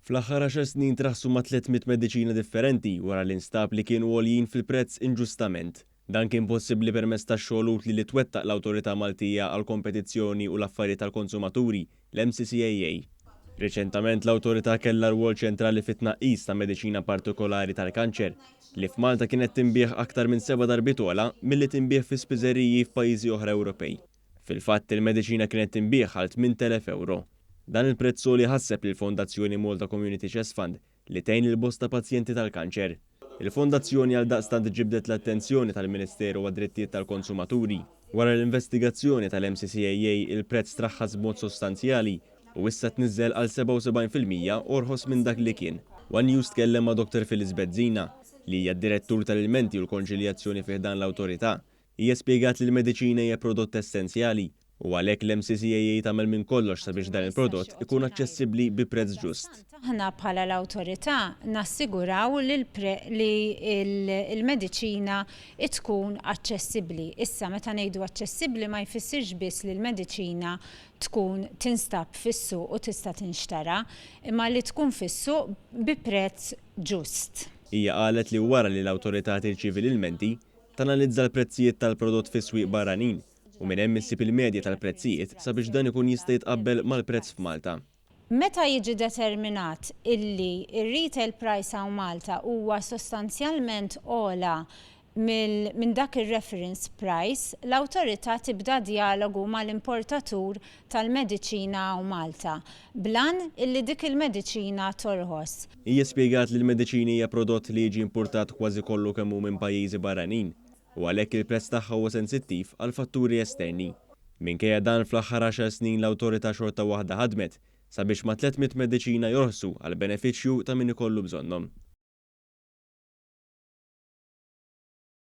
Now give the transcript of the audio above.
Fl-aħħar 10 snin traħsu ma' 300 mediċina differenti wara li nstab li kienu għoljin fil-prezz inġustament. Dan kien possibbli permezz tax-xogħol utli li twettaq l-Awtorità Maltija għall kompetizzjoni u l-affarijiet tal-konsumaturi, l-MCCAA. Riċentament l-awtorità kellha rwol ċentrali fit-tnaqqis ta' mediċina partikolari tal-kanċer li f'Malta kienet tinbieħ aktar minn 7 darbiet ogħla milli tinbieħ fi spiżeriji f'pajjiżi oħra Ewropej. Fil-fatt il-mediċina kienet tinbieħ għal 8,000 euro. Dan il-prezz li ħasseb lill-Fondazzjoni Malta Community Chest Fund li tgħin lill-bosta pazjenti tal-kanċer. Il-fondazzjoni għaldaqstant ġibdet l-attenzjoni tal-Ministeru għad-Drittijiet tal-Konsumaturi. Wara l-investigazzjoni tal-MCCAA il-prezz traħħas b'mod sostanzjali u issa tniżżel għal 77% orħos minn dak li kien. One News tkellem ma' Dr. Phyllis Bezzina li hija d-direttur tal-ilmenti u l-konċiljazzjoni fih dan l-awtorità. Hija spjegat li l-mediċina hija prodott essenzjali u għalhekk l-MCCAA tagħmel minn kollox sabiex dan il-prodott ikun aċċessibbli bi prezz ġust. Aħna bħala l-awtorità nassiguraw li l-mediċina tkun aċċessibbli. Issa meta ngħidu aċċessibbli ma jfissirx biss li l-mediċina tkun tinstab fis-suq u tista' tinxtara, imma li tkun fis-suq bi prezz ġust. Hija qalet li wara li l-awtorità tirċievi l-ilmenti tanalizza l-prezzijiet tal-prodott fis-swieq barranin u minn hemm issib il-medja tal-prezzijiet sabiex dan ikun jista' jitqabbel mal-prezz f'Malta. Meta jiġi determinat illi ir-retail price hawn Malta huwa sostanzjalment ogħla minn dak ir-reference price, l-awtorità tibda dialogu mal-importatur tal-mediċina hawn Malta blan illi dik il-mediċina torħos. Hija spjegat li l-mediċini hija prodott li jiġi importat kważi kollu kemm hu minn pajjiżi barranin u għalhekk il-prezz tagħha huwa sensittiv għal fatturi esterni. Minkejja dan fl-aħħar 10 snin l-awtorità xorta waħda ħadmet sabiex ma' 300 mediċina jorħsu għal benefiċċju ta' min ikollu bżonnhom.